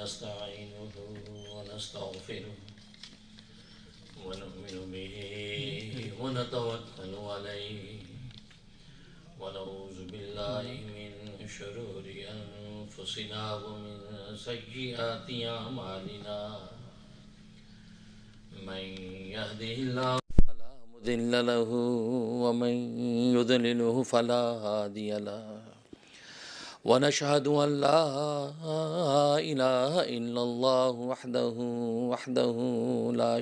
ونستعينه ونستغفره ونؤمن به ونتوكل عليه ونعوذ بالله من شرور أنفسنا ومن سيئات أعمالنا من يهده الله فلا مضل له ومن يضلله فلا هادي له ونشهد أن لا إله إلا الله وحده لا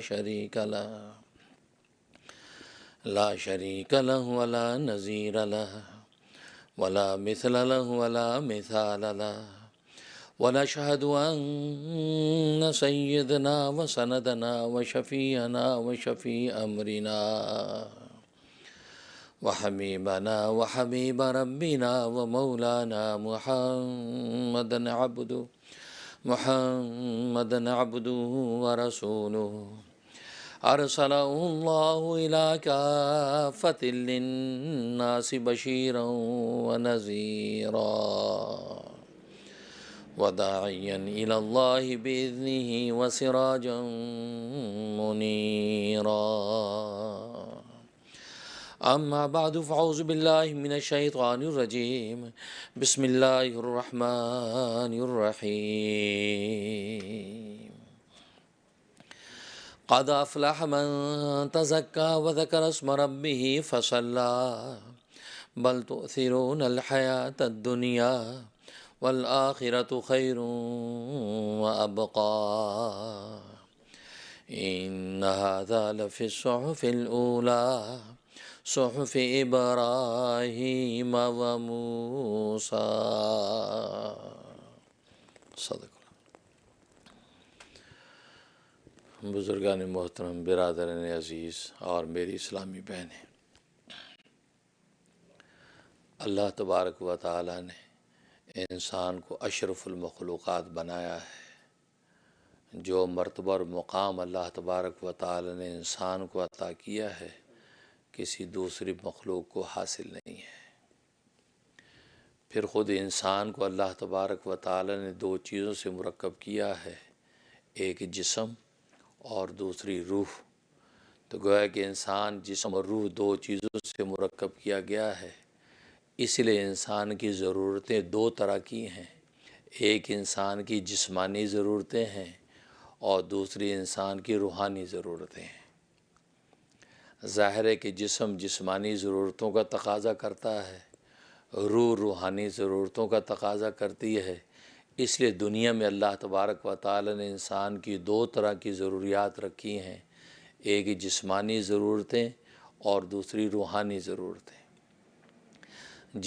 شريك له ولا نظير له ولا مثل له ولا مثال له ونشهد أن سيدنا وسندنا وشفيعنا وشفيع أمرنا وحبيبنا وحبيب ربنا ومولانا محمدا عبده ورسوله أرسله الله إلى كافة للناس بشيرا ونذيرا وداعيا إلى الله بإذنه وسراجا منيرا أما بعد فأعوذ بالله من الشيطان الرجيم بسم الله الرحمن الرحيم قد أفلح من تزكى وذكر اسم ربه فصلى بل تؤثرون الحياة الدنيا والآخرة خير وأبقى إن هذا لفي الصحف الأولى صحف إبراهيم وموسى صدق اللہ۔ بزرگان محترم، برادران عزیز اور میری اسلامی بہنیں، اللہ تبارک و تعالی نے انسان کو اشرف المخلوقات بنایا ہے۔ جو مرتبہ اور مقام اللہ تبارک و تعالی نے انسان کو عطا کیا ہے کسی دوسری مخلوق کو حاصل نہیں ہے۔ پھر خود انسان کو اللہ تبارک و تعالی نے دو چیزوں سے مرکب کیا ہے، ایک جسم اور دوسری روح۔ تو گویا کہ انسان جسم اور روح دو چیزوں سے مرکب کیا گیا ہے، اس لیے انسان کی ضرورتیں دو طرح کی ہیں، ایک انسان کی جسمانی ضرورتیں ہیں اور دوسری انسان کی روحانی ضرورتیں ہیں۔ ظاہر ہے کہ جسم جسمانی ضرورتوں کا تقاضا کرتا ہے، روح روحانی ضرورتوں کا تقاضا کرتی ہے۔ اس لیے دنیا میں اللہ تبارک و تعالی نے انسان کی دو طرح کی ضروریات رکھی ہیں، ایک جسمانی ضرورتیں اور دوسری روحانی ضرورتیں۔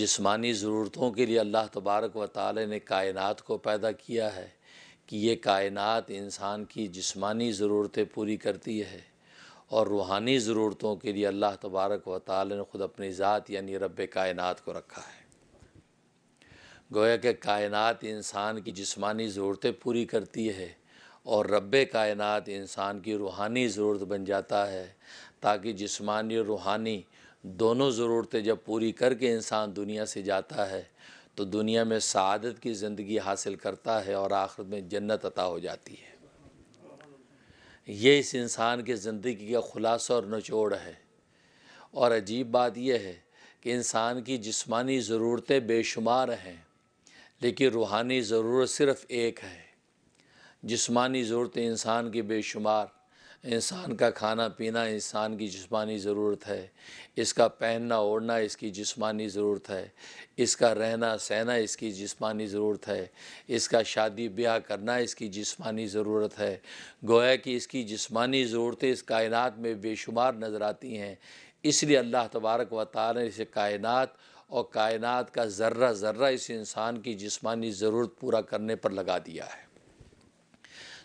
جسمانی ضرورتوں کے لیے اللہ تبارک و تعالی نے کائنات کو پیدا کیا ہے کہ یہ کائنات انسان کی جسمانی ضرورتیں پوری کرتی ہے، اور روحانی ضرورتوں کے لیے اللہ تبارک و تعالی نے خود اپنی ذات یعنی رب کائنات کو رکھا ہے۔ گویا کہ کائنات انسان کی جسمانی ضرورتیں پوری کرتی ہے اور رب کائنات انسان کی روحانی ضرورت بن جاتا ہے، تاکہ جسمانی اور روحانی دونوں ضرورتیں جب پوری کر کے انسان دنیا سے جاتا ہے تو دنیا میں سعادت کی زندگی حاصل کرتا ہے اور آخرت میں جنت عطا ہو جاتی ہے۔ یہ اس انسان کے زندگی کا خلاصہ اور نچوڑ ہے۔ اور عجیب بات یہ ہے کہ انسان کی جسمانی ضرورتیں بے شمار ہیں، لیکن روحانی ضرورت صرف ایک ہے۔ جسمانی ضرورتیں انسان کی بے شمار، انسان کا کھانا پینا انسان کی جسمانی ضرورت ہے، اس کا پہننا اوڑھنا اس کی جسمانی ضرورت ہے، اس کا رہنا سہنا اس کی جسمانی ضرورت ہے، اس کا شادی بیاہ کرنا اس کی جسمانی ضرورت ہے۔ گویا کہ اس کی جسمانی ضرورتیں اس کائنات میں بے شمار نظر آتی ہیں، اس لیے اللہ تبارک و تعالی نے اسے کائنات اور کائنات کا ذرہ ذرہ اس انسان کی جسمانی ضرورت پورا کرنے پر لگا دیا ہے۔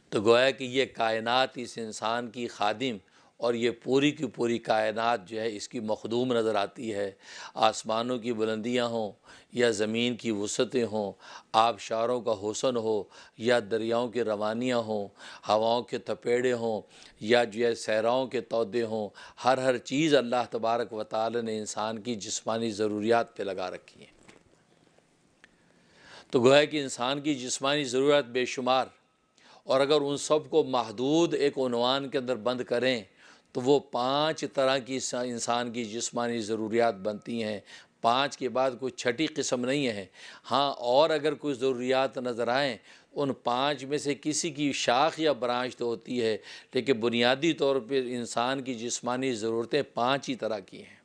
تو گویا کہ یہ کائنات اس انسان کی خادم اور یہ پوری کی پوری کائنات جو ہے اس کی مخدوم نظر آتی ہے۔ آسمانوں کی بلندیاں ہوں یا زمین کی وسعتیں ہوں، آبشاروں کا حسن ہو یا دریاؤں کی روانیاں ہوں، ہواؤں کے تپیڑے ہوں یا جو ہے صحراؤں کے تودے ہوں، ہر چیز اللہ تبارک و تعالی نے انسان کی جسمانی ضروریات پہ لگا رکھی ہیں۔ تو گویا کہ انسان کی جسمانی ضرورت بے شمار، اور اگر ان سب کو محدود ایک عنوان کے اندر بند کریں تو وہ 5 طرح کی انسان کی جسمانی ضروریات بنتی ہیں، 5 کے بعد کوئی چھٹی قسم نہیں ہے۔ ہاں، اور اگر کوئی ضروریات نظر آئیں ان 5 میں سے کسی کی شاخ یا برانچ تو ہوتی ہے، لیکن بنیادی طور پر انسان کی جسمانی ضرورتیں 5 ہی طرح کی ہیں۔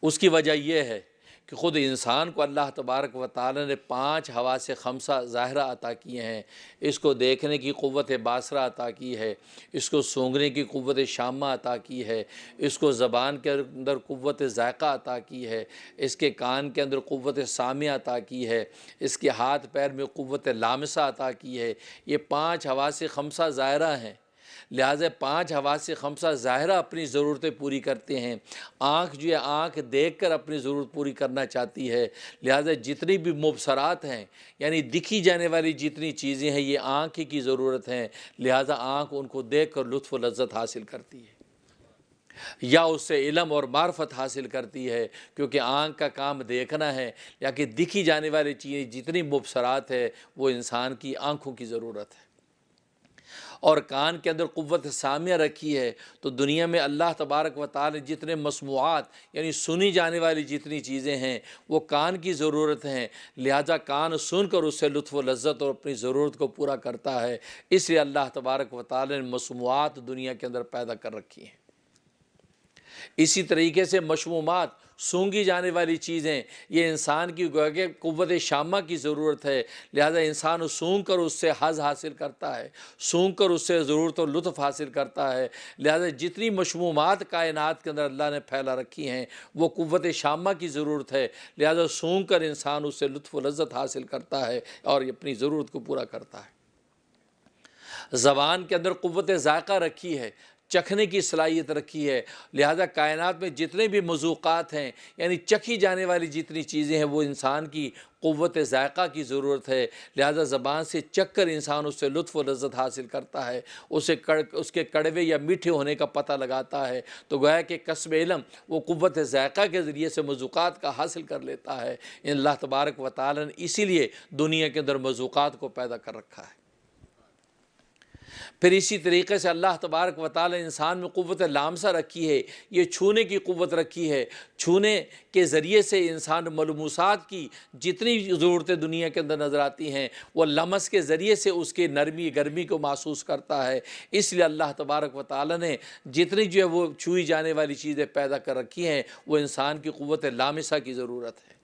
اس کی وجہ یہ ہے کہ خود انسان کو اللہ تبارک و تعالی نے 5 حواس خمسہ ظاہرہ عطا کیے ہیں۔ اس کو دیکھنے کی قوت باصرہ عطا کی ہے، اس کو سونگھنے کی قوت شامہ عطا کی ہے، اس کو زبان کے اندر قوت ذائقہ عطا کی ہے، اس کے کان کے اندر قوت سامعہ عطا کی ہے، اس کے ہاتھ پیر میں قوت لامسہ عطا کی ہے۔ یہ 5 حواس خمسہ ظاہرہ ہیں، لہٰذا 5 حواس خمسہ ظاہرہ اپنی ضرورتیں پوری کرتے ہیں۔ آنکھ جو ہے آنکھ دیکھ کر اپنی ضرورت پوری کرنا چاہتی ہے، لہٰذا جتنی بھی مبصرات ہیں یعنی دکھی جانے والی جتنی چیزیں ہیں یہ آنکھ کی ضرورت ہیں، لہٰذا آنکھ ان کو دیکھ کر لطف و لذت حاصل کرتی ہے یا اس سے علم اور معرفت حاصل کرتی ہے، کیونکہ آنکھ کا کام دیکھنا ہے، یا کہ دکھی جانے والی چیزیں جتنی مبصرات ہے وہ انسان کی آنکھوں کی ضرورت ہے۔ اور کان کے اندر قوت سامعہ رکھی ہے، تو دنیا میں اللہ تبارک و تعالی جتنے مسموعات یعنی سنی جانے والی جتنی چیزیں ہیں وہ کان کی ضرورت ہیں، لہذا کان سن کر اس سے لطف و لذت اور اپنی ضرورت کو پورا کرتا ہے۔ اس لیے اللہ تبارک و تعالی نے مسموعات دنیا کے اندر پیدا کر رکھی ہیں۔ اسی طریقے سے مشمومات سونگھی جانے والی چیزیں یہ انسان کی گویا کہ قوت شامہ کی ضرورت ہے، لہذا انسان سونگ کر اس سے حظ حاصل کرتا ہے، سونگ کر اس سے ضرورت اور لطف حاصل کرتا ہے۔ لہذا جتنی مشمومات کائنات کے اندر اللہ نے پھیلا رکھی ہیں وہ قوت شامہ کی ضرورت ہے، لہذا سونگ کر انسان اس سے لطف و لذت حاصل کرتا ہے اور اپنی ضرورت کو پورا کرتا ہے۔ زبان کے اندر قوت ذائقہ رکھی ہے، چکھنے کی صلاحیت رکھی ہے، لہذا کائنات میں جتنے بھی مذوقات ہیں یعنی چکھی جانے والی جتنی چیزیں ہیں وہ انسان کی قوت ذائقہ کی ضرورت ہے، لہذا زبان سے چکھ کر انسان اس سے لطف و لذت حاصل کرتا ہے، اس کے کڑوے یا میٹھے ہونے کا پتہ لگاتا ہے۔ تو گویا کہ کسب علم وہ قوت ذائقہ کے ذریعے سے مذوقات کا حاصل کر لیتا ہے۔ اللہ تبارک و تعالی نے اسی لیے دنیا کے اندر مذوقات کو پیدا کر رکھا ہے۔ پھر اسی طریقے سے اللہ تبارک و تعالی انسان میں قوت لامسہ رکھی ہے، یہ چھونے کی قوت رکھی ہے، چھونے کے ذریعے سے انسان ملموسات کی جتنی ضرورتیں دنیا کے اندر نظر آتی ہیں وہ لمس کے ذریعے سے اس کے نرمی گرمی کو محسوس کرتا ہے۔ اس لیے اللہ تبارک و تعالی نے جتنی جو ہے وہ چھوئی جانے والی چیزیں پیدا کر رکھی ہیں وہ انسان کی قوت لامسہ کی ضرورت ہے۔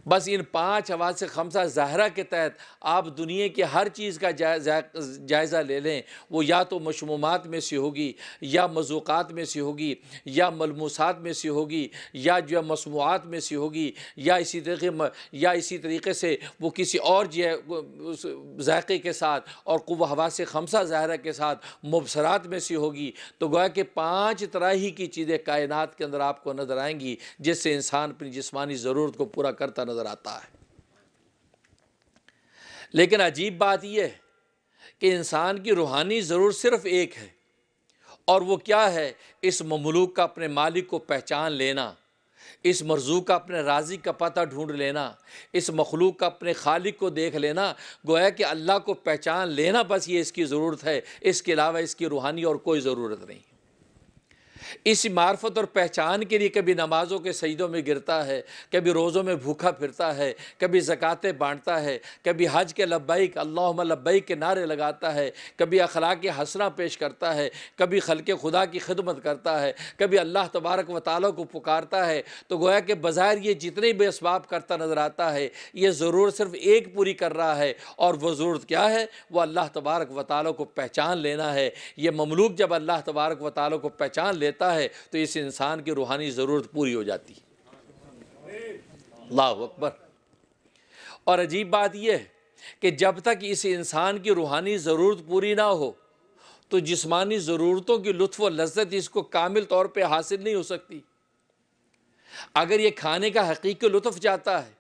بس ان 5 حواس خمسہ ظاہرہ کے تحت آپ دنیا کی ہر چیز کا جائزہ لے لیں، وہ یا تو مشمومات میں سے ہوگی یا مذوقات میں سے ہوگی یا ملموسات میں سے ہوگی یا جو ہے مسموعات میں سے ہوگی یا اسی طریقے سے وہ کسی اور جو ہے ذائقے کے ساتھ اور حواس خمسہ ظاہرہ کے ساتھ مبصرات میں سے ہوگی، تو گویا کہ 5 طرح ہی کی چیزیں کائنات کے اندر آپ کو نظر آئیں گی جس سے انسان اپنی جسمانی ضرورت کو پورا کرتا نظر آتا ہے۔ لیکن عجیب بات یہ ہے کہ انسان کی روحانی ضرورت صرف ایک ہے، اور وہ کیا ہے؟ اس مملوک کا اپنے مالک کو پہچان لینا، اس مرزوق کا اپنے رازق کا پتہ ڈھونڈ لینا، اس مخلوق کا اپنے خالق کو دیکھ لینا۔ گویا کہ اللہ کو پہچان لینا بس یہ اس کی ضرورت ہے، اس کے علاوہ اس کی روحانی اور کوئی ضرورت نہیں۔ اس معرفت اور پہچان کے لیے کبھی نمازوں کے سجدوں میں گرتا ہے، کبھی روزوں میں بھوکا پھرتا ہے، کبھی زکاتیں بانٹتا ہے، کبھی حج کے لبیک اللہم لبیک کے نعرے لگاتا ہے، کبھی اخلاق حسنہ پیش کرتا ہے، کبھی خلق خدا کی خدمت کرتا ہے، کبھی اللہ تبارک و تعالیٰ کو پکارتا ہے۔ تو گویا کہ بظاہر یہ جتنے بھی اسباب کرتا نظر آتا ہے یہ ضرورت صرف ایک پوری کر رہا ہے، اور وہ ضرورت کیا ہے؟ وہ اللہ تبارک و تعالیٰ کو پہچان لینا ہے۔ یہ مملوک جب اللہ تبارک و تعالیٰ کو پہچان لیتا ہے تو اس انسان کی روحانی ضرورت پوری ہو جاتی ہے۔ اللہ اکبر۔ اور عجیب بات یہ ہے کہ جب تک اس انسان کی روحانی ضرورت پوری نہ ہو تو جسمانی ضرورتوں کی لطف و لذت اس کو کامل طور پہ حاصل نہیں ہو سکتی۔ اگر یہ کھانے کا حقیقی لطف چاہتا ہے،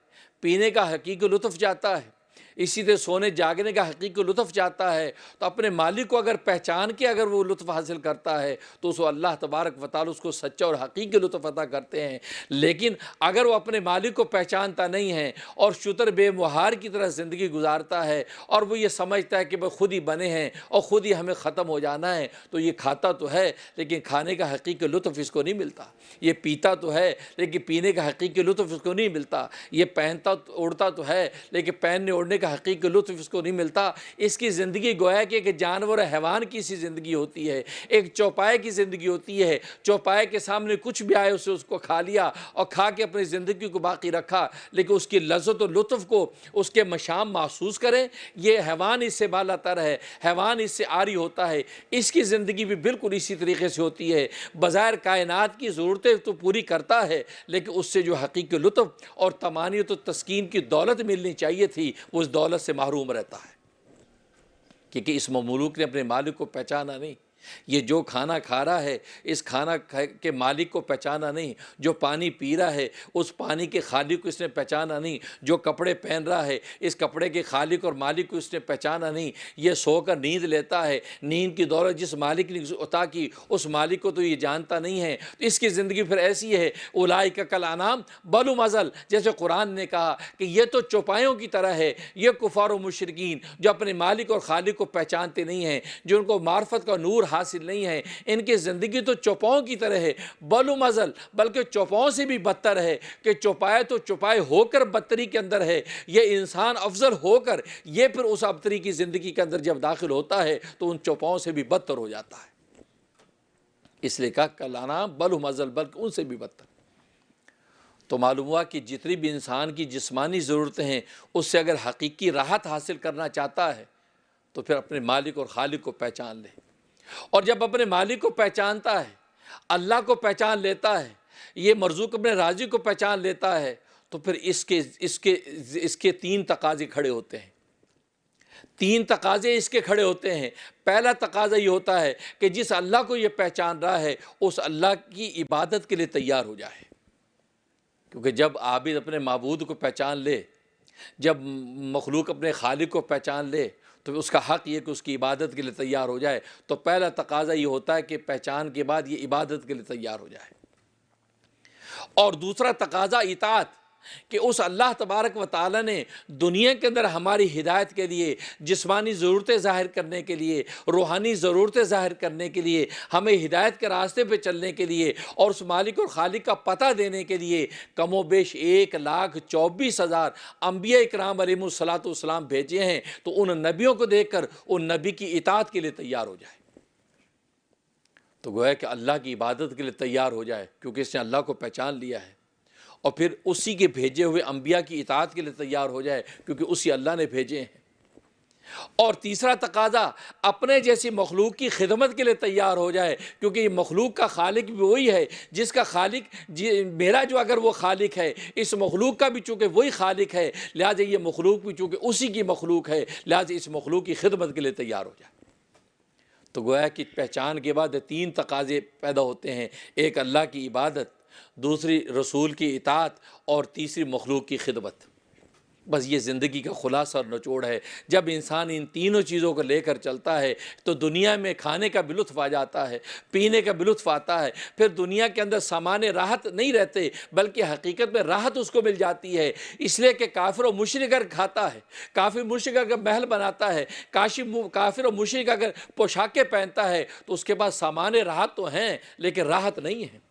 پینے کا حقیقی لطف چاہتا ہے، اسی طرح سونے جاگنے کا حقیقی لطف چاہتا ہے تو اپنے مالک کو اگر پہچان کے اگر وہ لطف حاصل کرتا ہے تو اس کو اللہ تبارک و تعالی اس کو سچا اور حقیقی لطف عطا کرتے ہیں۔ لیکن اگر وہ اپنے مالک کو پہچانتا نہیں ہے اور شتر بے مہار کی طرح زندگی گزارتا ہے اور وہ یہ سمجھتا ہے کہ بھئی خود ہی بنے ہیں اور خود ہی ہمیں ختم ہو جانا ہے، تو یہ کھاتا تو ہے لیکن کھانے کا حقیقی لطف اس کو نہیں ملتا، یہ پیتا تو ہے لیکن پینے کا حقیقی لطف اس کو نہیں ملتا، یہ پہنتا اوڑھتا تو ہے لیکن پہننے اوڑھنے کا حقیقی لطف اس کو نہیں ملتا۔ اس کی زندگی گویا کہ ایک جانور حیوان کی سی زندگی ہوتی ہے، ایک چوپائے کی زندگی ہوتی ہے، چوپائے کے سامنے کچھ بھی آئے اسے اس کو کھا لیا اور کھا کے اپنی زندگی کو باقی رکھا، لیکن اس کی لذت و لطف کو اس کے مشام محسوس کریں، یہ حیوان اس سے بالا تر ہے، حیوان اس سے عاری ہوتا ہے۔ اس کی زندگی بھی بالکل اسی طریقے سے ہوتی ہے، بظاہر کائنات کی ضرورتیں تو پوری کرتا ہے لیکن اس سے جو حقیقی لطف اور طمانینت و تسکین کی دولت ملنی چاہیے تھی وہ اس دولت سے محروم رہتا ہے، کیونکہ اس مملوک نے اپنے مالک کو پہچانا نہیں۔ یہ جو کھانا کھا رہا ہے اس کھانا کے مالک کو پہچانا نہیں، جو پانی پی رہا ہے اس پانی کے خالق کو اس نے پہچانا نہیں، جو کپڑے پہن رہا ہے اس کپڑے کے خالق اور مالک کو اس نے پہچانا نہیں، یہ سو کر نیند لیتا ہے، نیند کی دولت جس مالک نے عطا کی اس مالک کو تو یہ جانتا نہیں ہے، تو اس کی زندگی پھر ایسی ہے اولئک کالانعام بل هم اضل، جیسے قرآن نے کہا کہ یہ تو چوپایوں کی طرح ہے، یہ کفار و مشرکین جو اپنے مالک اور خالق کو پہچانتے نہیں ہیں، جو ان کو معرفت کا نور حاصل نہیں ہے، ان کی زندگی تو چوپاؤں کی طرح ہے، بل هم اضل، بلکہ چوپاؤں سے بھی بدتر ہے کہ چوپائے تو چوپائے ہو کر بدتری کے اندر ہے، یہ انسان افضل ہو کر یہ پھر اس ابتری کی زندگی کے اندر جب داخل ہوتا ہے تو ان چوپاؤں سے بھی بدتر ہو جاتا ہے۔ اس لیے کہا کالانعام بل هم اضل، بلکہ ان سے بھی بدتر۔ تو معلوم ہوا کہ جتنی بھی انسان کی جسمانی ضرورتیں ہیں اس سے اگر حقیقی راحت حاصل کرنا چاہتا ہے تو پھر اپنے مالک اور خالق کو پہچان لے، اور جب اپنے مالک کو پہچانتا ہے، اللہ کو پہچان لیتا ہے، یہ مرزوق اپنے رازق کو پہچان لیتا ہے، تو پھر اس کے تین تقاضے کھڑے ہوتے ہیں، تین تقاضے اس کے کھڑے ہوتے ہیں۔ پہلا تقاضا یہ ہوتا ہے کہ جس اللہ کو یہ پہچان رہا ہے اس اللہ کی عبادت کے لیے تیار ہو جائے، کیونکہ جب عابد اپنے معبود کو پہچان لے، جب مخلوق اپنے خالق کو پہچان لے تو اس کا حق یہ کہ اس کی عبادت کے لیے تیار ہو جائے۔ تو پہلا تقاضا یہ ہوتا ہے کہ پہچان کے بعد یہ عبادت کے لیے تیار ہو جائے، اور دوسرا تقاضا اطاعت، کہ اس اللہ تبارک و تعالی نے دنیا کے اندر ہماری ہدایت کے لیے، جسمانی ضرورتیں ظاہر کرنے کے لیے، روحانی ضرورتیں ظاہر کرنے کے لیے، ہمیں ہدایت کے راستے پہ چلنے کے لیے اور اس مالک اور خالق کا پتہ دینے کے لیے کم و بیش 1,24,000 انبیاء اکرام علیہم الصلاۃ والسلام بھیجے ہیں، تو ان نبیوں کو دیکھ کر ان نبی کی اطاعت کے لیے تیار ہو جائے۔ تو گویا کہ اللہ کی عبادت کے لیے تیار ہو جائے کیونکہ اس نے اللہ کو پہچان لیا ہے، اور پھر اسی کے بھیجے ہوئے انبیاء کی اطاعت کے لیے تیار ہو جائے کیونکہ اسی اللہ نے بھیجے ہیں۔ اور تیسرا تقاضا اپنے جیسی مخلوق کی خدمت کے لیے تیار ہو جائے، کیونکہ یہ مخلوق کا خالق بھی وہی ہے جس کا خالق میرا جو اگر وہ خالق ہے، اس مخلوق کا بھی چونکہ وہی خالق ہے، لہٰذا یہ مخلوق بھی چونکہ اسی کی مخلوق ہے، لہٰذا اس مخلوق کی خدمت کے لیے تیار ہو جائے۔ تو گویا کہ پہچان کے بعد تین تقاضے پیدا ہوتے ہیں، ایک اللہ کی عبادت، دوسری رسول کی اطاعت، اور تیسری مخلوق کی خدمت۔ بس یہ زندگی کا خلاصہ اور نچوڑ ہے۔ جب انسان ان تینوں چیزوں کو لے کر چلتا ہے تو دنیا میں کھانے کا بھی لطف آ جاتا ہے، پینے کا بھی لطف آتا ہے، پھر دنیا کے اندر سامان راحت نہیں رہتے بلکہ حقیقت میں راحت اس کو مل جاتی ہے، اس لیے کہ کافر و مشرک اگر کھاتا ہے، کافر مشرک اگر محل بناتا ہے، کافر و مشرک اگر پوشاکیں پہنتا ہے تو اس کے پاس سامان راحت تو ہیں لیکن راحت نہیں ہے،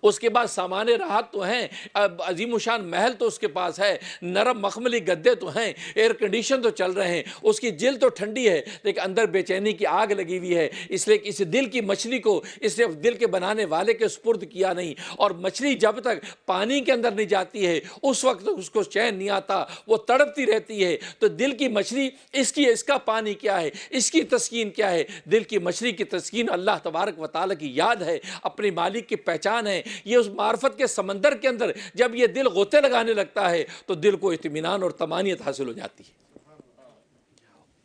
اس کے بعد سامان راحت تو ہیں، عظیم الشان محل تو اس کے پاس ہے، نرم مخملی گدے تو ہیں، ایئر کنڈیشن تو چل رہے ہیں، اس کی جلد تو ٹھنڈی ہے لیکن اندر بے چینی کی آگ لگی ہوئی ہے، اس لیے کہ اس دل کی مچھلی کو اس نے دل کے بنانے والے کے سپرد کیا نہیں، اور مچھلی جب تک پانی کے اندر نہیں جاتی ہے اس وقت اس کو چین نہیں آتا، وہ تڑپتی رہتی ہے۔ تو دل کی مچھلی اس کا پانی کیا ہے، اس کی تسکین کیا ہے؟ دل کی مچھلی کی تسکین اللہ تبارک و تعالیٰ کی یاد ہے، اپنے مالک کی پہچان ہے۔ یہ اس معرفت کے سمندر کے اندر جب یہ دل غوطے لگانے لگتا ہے تو دل کو اطمینان اور طمانینت حاصل ہو جاتی ہے،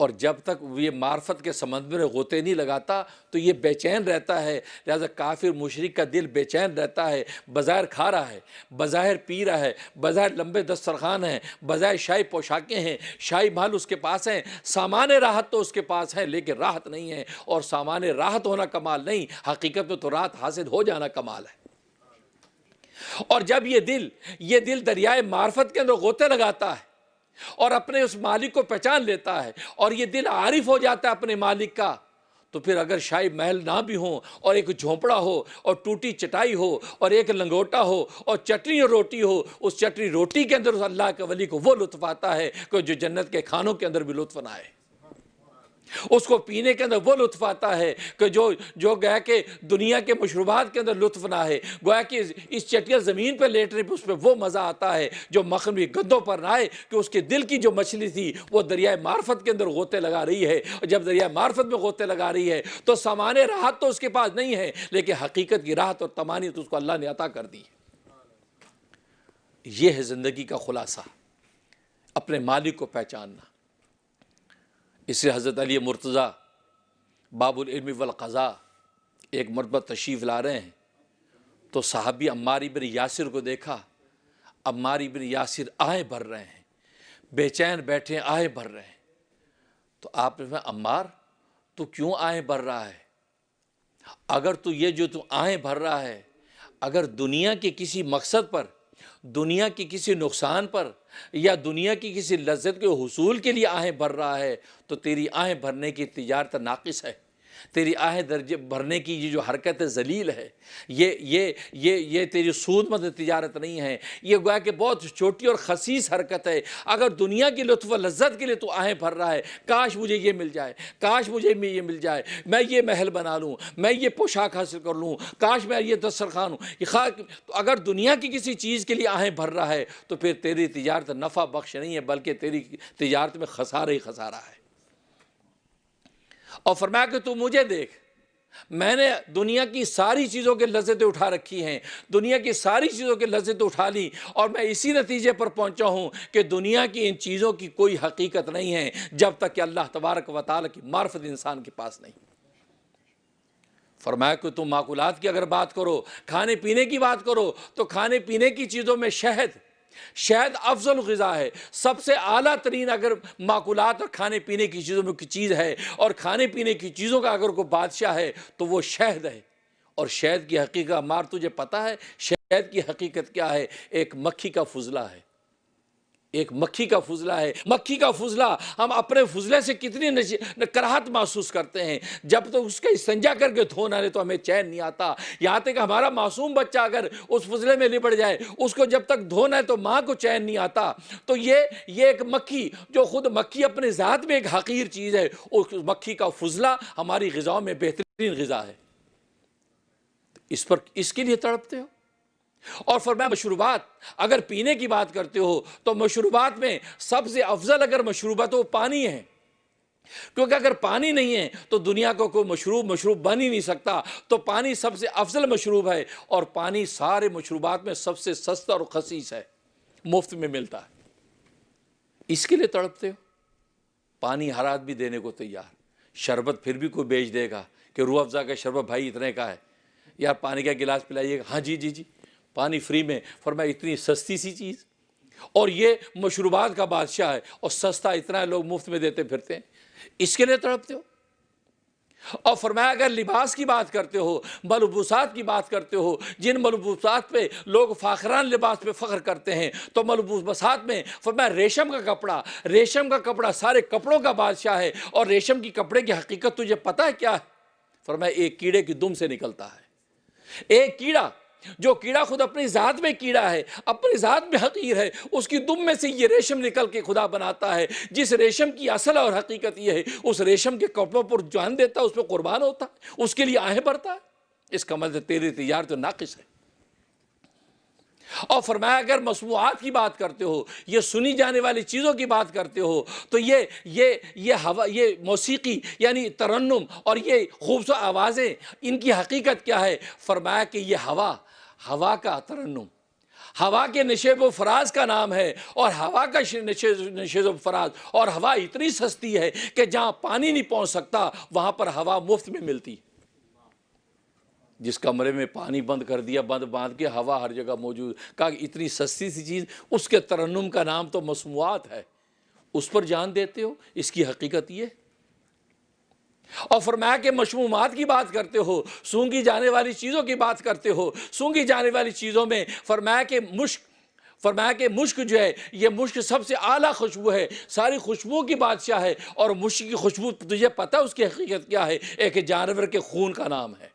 اور جب تک یہ معرفت کے سمندر میں غوطے نہیں لگاتا تو یہ بے چین رہتا ہے۔ لہذا کافر مشرک کا دل بے چین رہتا ہے، بظاہر کھا رہا ہے، بظاہر پی رہا ہے، بظاہر لمبے دسترخوان ہیں، بظاہر شاہی پوشاکیں ہیں، شاہی محل اس کے پاس ہیں، سامان راحت تو اس کے پاس ہے لیکن راحت نہیں ہے، اور سامان راحت ہونا کمال نہیں، حقیقت میں تو راحت حاصل ہو جانا کمال ہے۔ اور جب یہ دل دریائے معرفت کے اندر غوطے لگاتا ہے اور اپنے اس مالک کو پہچان لیتا ہے اور یہ دل عارف ہو جاتا ہے اپنے مالک کا، تو پھر اگر شاہی محل نہ بھی ہوں اور ایک جھونپڑا ہو اور ٹوٹی چٹائی ہو اور ایک لنگوٹا ہو اور چٹنی اور روٹی ہو، اس چٹنی روٹی کے اندر اس اللہ کے ولی کو وہ لطف آتا ہے کہ جو جنت کے کھانوں کے اندر بھی لطف نہ آئے، اس کو پینے کے اندر وہ لطف آتا ہے کہ جو گویا کہ دنیا کے مشروبات کے اندر لطف نہ ہے، گویا کہ اس چٹیا زمین پہ لیٹنے پہ اس پہ وہ مزہ آتا ہے جو مخملی گدوں پر نہ آئے، کہ اس کے دل کی جو مچھلی تھی وہ دریائے معرفت کے اندر غوطے لگا رہی ہے، اور جب دریائے معرفت میں غوطے لگا رہی ہے تو سامان راحت تو اس کے پاس نہیں ہے لیکن حقیقت کی راحت اور طمانینت اس کو اللہ نے عطا کر دی ہے۔ یہ ہے زندگی کا خلاصہ، اپنے مالک کو پہچاننا۔ اس سے حضرت علی مرتضیٰ باب العلم والقضاء ایک مرتبہ تشریف لا رہے ہیں تو صحابی عمار بن یاسر کو دیکھا، عمار بن یاسر آہیں بھر رہے ہیں، بے چین بیٹھے ہیں، آہیں بھر رہے ہیں، تو آپ نے فرمایا عمار تو کیوں آہیں بھر رہا ہے؟ اگر تو یہ جو تو آہیں بھر رہا ہے اگر دنیا کے کسی مقصد پر، دنیا کی کسی نقصان پر یا دنیا کی کسی لذت کے حصول کے لیے آہیں بھر رہا ہے تو تیری آہیں بھرنے کی تجارت ناقص ہے، تیری آہیں بھرنے کی یہ جو حرکت ذلیل ہے، یہ تیری سود مند تجارت نہیں ہے، یہ گویا کہ بہت چھوٹی اور خسیس حرکت ہے۔ اگر دنیا کی لطف و لذت کے لیے تو آہیں بھر رہا ہے، کاش مجھے یہ مل جائے، کاش مجھے یہ مل جائے، میں یہ محل بنا لوں، میں یہ پوشاک حاصل کر لوں، کاش میں یہ دسترخوان ہوں، تو اگر دنیا کی کسی چیز کے لیے آہیں بھر رہا ہے تو پھر تیری تجارت نفع بخش نہیں ہے بلکہ تیری تجارت میں خسارہ ہی خسارہ ہے۔ اور فرمایا کہ تو مجھے دیکھ، میں نے دنیا کی ساری چیزوں کے لذتیں اٹھا رکھی ہیں، دنیا کی ساری چیزوں کے لذتیں اٹھا لی، اور میں اسی نتیجے پر پہنچا ہوں کہ دنیا کی ان چیزوں کی کوئی حقیقت نہیں ہے جب تک کہ اللہ تبارک و تعالیٰ کی معرفت انسان کے پاس نہیں۔ فرمایا کہ تم معقولات کی اگر بات کرو، کھانے پینے کی بات کرو، تو کھانے پینے کی چیزوں میں شہد افضل غذا ہے، سب سے اعلیٰ ترین اگر معقولات اور کھانے پینے کی چیزوں میں کوئی چیز ہے اور کھانے پینے کی چیزوں کا اگر کوئی بادشاہ ہے تو وہ شہد ہے۔ اور شہد کی حقیقت عمار تجھے پتہ ہے شہد کی حقیقت کیا ہے؟ ایک مکھی کا فضلہ ہے، ایک مکھی کا فضلہ ہے۔ مکھی کا فضلہ، ہم اپنے فضلے سے کتنی کراہت محسوس کرتے ہیں، جب تو اس کا استنجا کر کے دھونا ہے تو ہمیں چین نہیں آتا، یہاں تک کہ ہمارا معصوم بچہ اگر اس فضلے میں لپٹ جائے اس کو جب تک دھونا ہے تو ماں کو چین نہیں آتا۔ تو یہ ایک مکھی، جو خود مکھی اپنے ذات میں ایک حقیر چیز ہے، اس مکھی کا فضلہ ہماری غذاؤں میں بہترین غذا ہے، اس کے لیے تڑپتے ہو۔ اور فرمایا مشروبات اگر پینے کی بات کرتے ہو تو مشروبات میں سب سے افضل اگر مشروبات وہ پانی ہے، کیونکہ اگر پانی نہیں ہے تو دنیا کو کوئی مشروب بن ہی نہیں سکتا، تو پانی سب سے افضل مشروب ہے، اور پانی سارے مشروبات میں سب سے سستا اور خسیس ہے، مفت میں ملتا ہے، اس کے لیے تڑپتے ہو۔ پانی ہر آدمی دینے کو تیار، شربت پھر بھی کوئی بیچ دے گا کہ روح افزا کا شربت بھائی اتنے کا ہے، یار پانی کا گلاس پلائیے گا، ہاں جی پانی فری میں۔ فرمایا اتنی سستی سی چیز، اور یہ مشروبات کا بادشاہ ہے اور سستا اتنا ہے، لوگ مفت میں دیتے پھرتے ہیں، اس کے لیے تڑپتے ہو۔ اور فرمایا اگر لباس کی بات کرتے ہو، ملبوسات کی بات کرتے ہو، جن ملبوسات پہ لوگ فاخران لباس پہ فخر کرتے ہیں، تو ملبوسات میں فرمایا ریشم کا کپڑا سارے کپڑوں کا بادشاہ ہے، اور ریشم کی کپڑے کی حقیقت تجھے پتہ ہے کیا ہے؟ فرمایا ایک کیڑے کی دم سے نکلتا ہے، ایک کیڑا، جو کیڑا خود اپنی ذات میں کیڑا ہے، اپنی ذات میں حقیر ہے، اس کی دم میں سے یہ ریشم نکل کے خدا بناتا ہے، جس ریشم کی اصل اور حقیقت یہ ہے، اس ریشم کے کپڑوں پر جان دیتا ہے، اس پہ قربان ہوتا ہے، اس کے لیے آہیں بھرتا ہے، اس کا مطلب تیری تجارت تو ناقص ہے۔ اور فرمایا اگر مسموعات کی بات کرتے ہو، یہ سنی جانے والی چیزوں کی بات کرتے ہو، تو یہ موسیقی یعنی ترنم اور یہ خوبصورت آوازیں، ان کی حقیقت کیا ہے؟ فرمایا کہ یہ ہوا کا ترنم، ہوا کے نشیب و فراز کا نام ہے، اور ہوا کا نشیب و فراز، اور ہوا اتنی سستی ہے کہ جہاں پانی نہیں پہنچ سکتا وہاں پر ہوا مفت میں ملتی۔ جس کمرے میں پانی بند کر دیا، بند باندھ کے، ہوا ہر جگہ موجود، کہا کہ اتنی سستی سی چیز، اس کے ترنم کا نام تو مسموعات ہے، اس پر جان دیتے ہو۔ اس کی حقیقت یہ، اور فرمایا کہ مشمومات کی بات کرتے ہو، سونگی جانے والی چیزوں کی بات کرتے ہو، سونگی جانے والی چیزوں میں فرمایا کہ مشک جو ہے، یہ مشک سب سے اعلیٰ خوشبو ہے، ساری خوشبو کی بادشاہ ہے، اور مشک کی خوشبو تجھے پتہ اس کی حقیقت کیا ہے؟ ایک جانور کے خون کا نام ہے،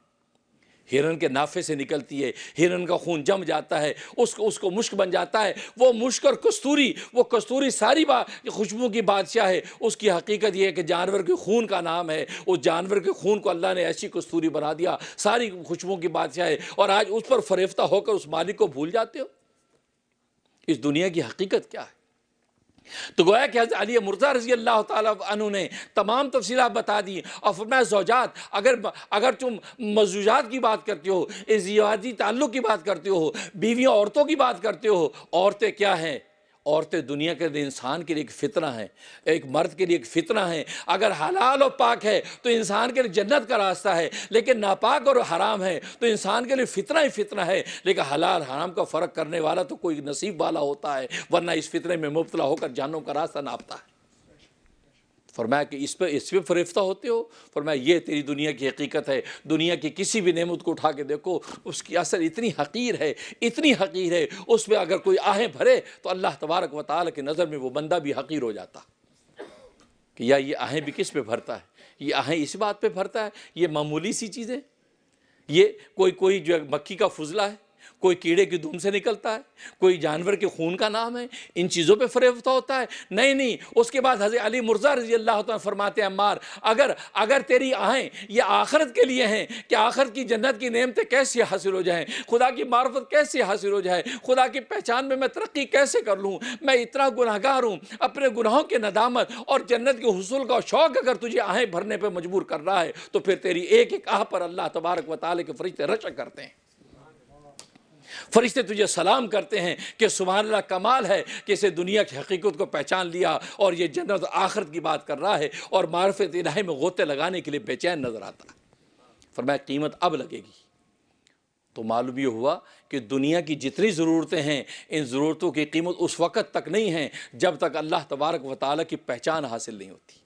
ہرن کے نافے سے نکلتی ہے، ہرن کا خون جم جاتا ہے، اس کو مشک بن جاتا ہے، وہ مشک اور کستوری، وہ کستوری ساری خوشبو کی بادشاہ ہے۔ اس کی حقیقت یہ ہے کہ جانور کے خون کا نام ہے، اس جانور کے خون کو اللہ نے ایسی کستوری بنا دیا، ساری خوشبو کی بادشاہ ہے، اور آج اس پر فریفتہ ہو کر اس مالک کو بھول جاتے ہو۔ اس دنیا کی حقیقت کیا ہے؟ تو گویا کہ حضرت علی مرتضیٰ رضی اللہ تعالیٰ عنہ نے تمام تفصیلات بتا دی، اور فرمایا زوجات، اگر تم مزوجات کی بات کرتے ہو، ازدواجی تعلق کی بات کرتے ہو، بیویوں عورتوں کی بات کرتے ہو، عورتیں کیا ہیں؟ عورتیں دنیا کے انسان کے لیے ایک فتنہ ہیں، ایک مرد کے لیے ایک فتنہ ہیں۔ اگر حلال و پاک ہے تو انسان کے لیے جنت کا راستہ ہے، لیکن ناپاک اور حرام ہے تو انسان کے لیے فتنہ ہی فتنہ ہے۔ لیکن حلال حرام کا فرق کرنے والا تو کوئی نصیب والا ہوتا ہے، ورنہ اس فتنے میں مبتلا ہو کر جہنم کا راستہ ناپتا ہے۔ فرمایا کہ اس پہ فریفتہ ہوتے ہو۔ فرمایا یہ تیری دنیا کی حقیقت ہے۔ دنیا کی کسی بھی نعمت کو اٹھا کے دیکھو، اس کی اثر اتنی حقیر ہے، اتنی حقیر ہے، اس پہ اگر کوئی آہیں بھرے تو اللہ تبارک و تعالیٰ کی نظر میں وہ بندہ بھی حقیر ہو جاتا کہ یا یہ آہیں بھی کس پہ بھرتا ہے؟ یہ آہیں اس بات پہ بھرتا ہے، یہ معمولی سی چیزیں، یہ کوئی جو مکھی کا فضلہ ہے، کوئی کیڑے کی دم سے نکلتا ہے، کوئی جانور کے خون کا نام ہے، ان چیزوں پہ فریفتہ ہوتا ہے؟ نہیں۔ اس کے بعد حضرت علی مرتضیٰ رضی اللہ تعالیٰ فرماتے ہیں عمار، اگر تیری آہیں یہ آخرت کے لیے ہیں کہ آخرت کی جنت کی نعمتیں کیسے حاصل ہو جائیں، خدا کی معرفت کیسے حاصل ہو جائے، خدا کی پہچان میں ترقی کیسے کر لوں، میں اتنا گناہگار ہوں، اپنے گناہوں کے ندامت اور جنت کے حصول کا شوق اگر تجھے آہیں بھرنے پہ مجبور کر رہا ہے تو پھر تیری ایک ایک آہ پر اللہ تبارک و تعالیٰ کے فرشتے رشک کرتے ہیں، فرشتے تجھے سلام کرتے ہیں کہ سبحان اللہ، کمال ہے کہ اسے دنیا کی حقیقت کو پہچان لیا اور یہ جنت و آخرت کی بات کر رہا ہے اور معرفت الہی میں غوطے لگانے کے لیے بے چین نظر آتا ہے۔ فرمایا قیمت اب لگے گی۔ تو معلوم یہ ہوا کہ دنیا کی جتنی ضرورتیں ہیں، ان ضرورتوں کی قیمت اس وقت تک نہیں ہے جب تک اللہ تبارک و تعالیٰ کی پہچان حاصل نہیں ہوتی۔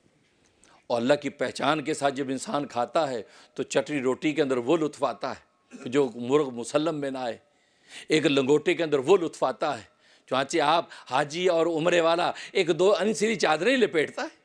اور اللہ کی پہچان کے ساتھ جب انسان کھاتا ہے تو چٹنی روٹی کے اندر وہ لطف آتا ہے جو مرغ مسلم میں نہ آئے، ایک لنگوٹے کے اندر وہ لطف آتا ہے۔ چنانچہ آپ حاجی اور عمرے والا ایک دو انسری چادریں لپیٹتا ہے،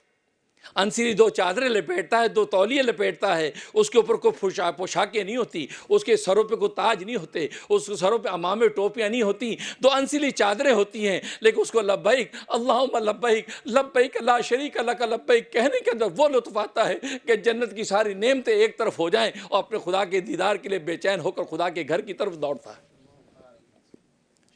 انسری دو چادریں لپیٹتا ہے، دو تولیے لپیٹتا ہے، اس کے اوپر کوئی پوشاکیں نہیں ہوتی، اس کے سروں پہ کوئی تاج نہیں ہوتے، اس کے سروں پہ عمامے ٹوپیاں نہیں ہوتی، دو انسلی چادریں ہوتی ہیں، لیکن اس کو لبیک اللہم لبیک لبیک لا شریک لک لبیک کہنے کے اندر وہ لطف آتا ہے کہ جنت کی ساری نعمتیں ایک طرف ہو جائیں اور اپنے خدا کے دیدار کے لیے بے چین ہو کر خدا کے گھر کی طرف دوڑتا ہے۔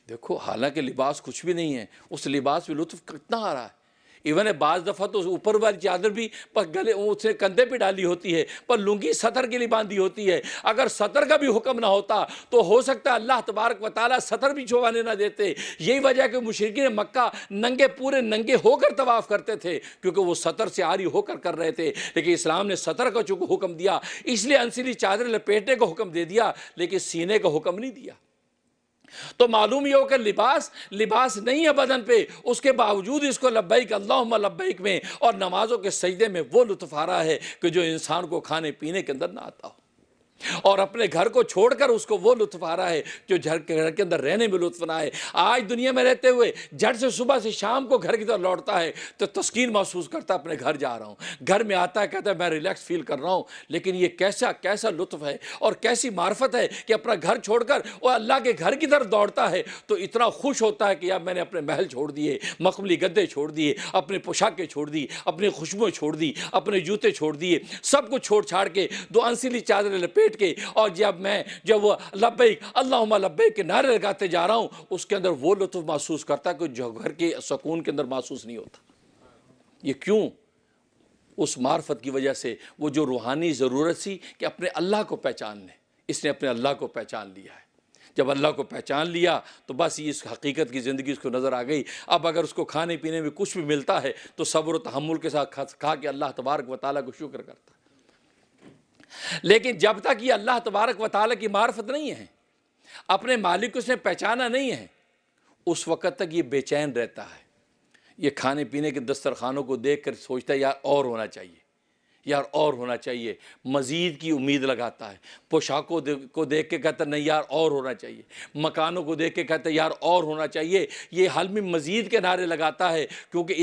دیکھو، حالانکہ لباس کچھ بھی نہیں ہے، اس لباس میں لطف کتنا آ رہا ہے۔ ایون بعض دفعہ تو اوپر والی چادر بھی پر گلے اس نے کندھے پہ ڈالی ہوتی ہے، پر لنگی سطر کے لیے باندھی ہوتی ہے۔ اگر سطر کا بھی حکم نہ ہوتا تو ہو سکتا ہے اللہ تبارک و تعالیٰ سطر بھی چھپانے نہ دیتے۔ یہی وجہ کہ مشرکین مکہ پورے ننگے ہو کر طواف کرتے تھے، کیونکہ وہ سطر سے عاری ہو کر رہے تھے، لیکن اسلام نے سطر کا چونکہ حکم دیا اس لیے انسلی چادر لپیٹنے کا حکم دے دیا، لیکن سینے کا حکم نہیں دیا۔ تو معلوم یہ ہو کہ لباس نہیں ہے بدن پہ، اس کے باوجود اس کو لبیک اللہم لبیک میں اور نمازوں کے سجدے میں وہ لطف آ رہا ہے کہ جو انسان کو کھانے پینے کے اندر نہ آتا ہو، اور اپنے گھر کو چھوڑ کر اس کو وہ لطف آ رہا ہے جو گھر کے اندر رہنے میں لطف نہ آئے۔ آج دنیا میں رہتے ہوئے جھٹ سے صبح سے شام کو گھر کی طرف لوٹتا ہے تو تسکین محسوس کرتا ہے، اپنے گھر جا رہا ہوں، گھر میں آتا ہے کہتا ہے میں ریلیکس فیل کر رہا ہوں۔ لیکن یہ کیسا لطف ہے اور کیسی معرفت ہے کہ اپنا گھر چھوڑ کر وہ اللہ کے گھر کی طرف دوڑتا ہے تو اتنا خوش ہوتا ہے کہ یار میں نے اپنے محل چھوڑ دیے، مخملی گدے چھوڑ دیے، اپنے پوشاکیں چھوڑ دی، اپنی خوشبوئیں چھوڑ دی، اپنے جوتے چھوڑ دیے، سب کچھ چھوڑ چھاڑ کے دو انسلی چادریں لپیٹ کے، اور جب وہ لبیک اللہم لبیک کے نعرے لگاتے جا رہا ہوں، اس کے اندر وہ لطف محسوس کرتا ہے کہ جو گھر کے سکون کے اندر محسوس نہیں ہوتا۔ یہ کیوں؟ اس معرفت کی وجہ سے، وہ جو روحانی ضرورت سی کہ اپنے اللہ کو پہچان لیں، اس نے اپنے اللہ کو پہچان لیا ہے۔ جب اللہ کو پہچان لیا تو بس یہ اس حقیقت کی زندگی اس کو نظر آ گئی۔ اب اگر اس کو کھانے پینے میں کچھ بھی ملتا ہے تو صبر و تحمل کے ساتھ کھا کے اللہ تبارک و تعالیٰ کو شکر کرتا ہے۔ لیکن جب تک یہ اللہ تبارک و تعالیٰ کی معرفت نہیں ہے، اپنے مالک کو اس نے پہچانا نہیں ہے، اس وقت تک یہ بے چین رہتا ہے۔ یہ کھانے پینے کے دسترخوانوں کو دیکھ کر سوچتا ہے یار اور ہونا چاہیے، یار اور ہونا چاہیے، مزید کی امید لگاتا ہے۔ پوشاکوں کو دیکھ کے کہتا ہے نہیں یار اور ہونا چاہیے، مکانوں کو دیکھ کے کہتا ہے یار اور ہونا چاہیے۔ یہ حل میں مزید کے نعرے لگاتا ہے، کیونکہ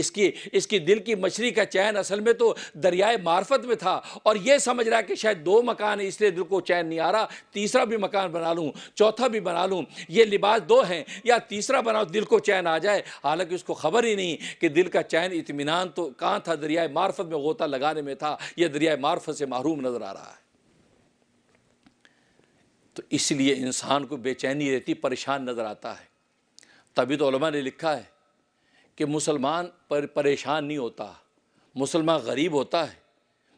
اس کی دل کی مچھلی کا چین اصل میں تو دریائے معرفت میں تھا، اور یہ سمجھ رہا ہے کہ شاید 2 مکان ہیں اس لیے دل کو چین نہیں آ رہا، تیسرا بھی مکان بنا لوں، چوتھا بھی بنا لوں، یہ لباس 2 ہیں یا تیسرا بناؤ دل کو چین آ جائے۔ حالانکہ اس کو خبر ہی نہیں کہ دل کا چین اطمینان تو کہاں تھا، دریائے معرفت میں غوطہ لگانے میں تھا، یہ دریائے معرفت سے محروم نظر آ رہا ہے۔ تو اس لیے انسان کو بے چینی رہتی، پریشان نظر آتا ہے۔ تبھی تو علماء نے لکھا ہے کہ مسلمان پریشان نہیں ہوتا، مسلمان غریب ہوتا ہے،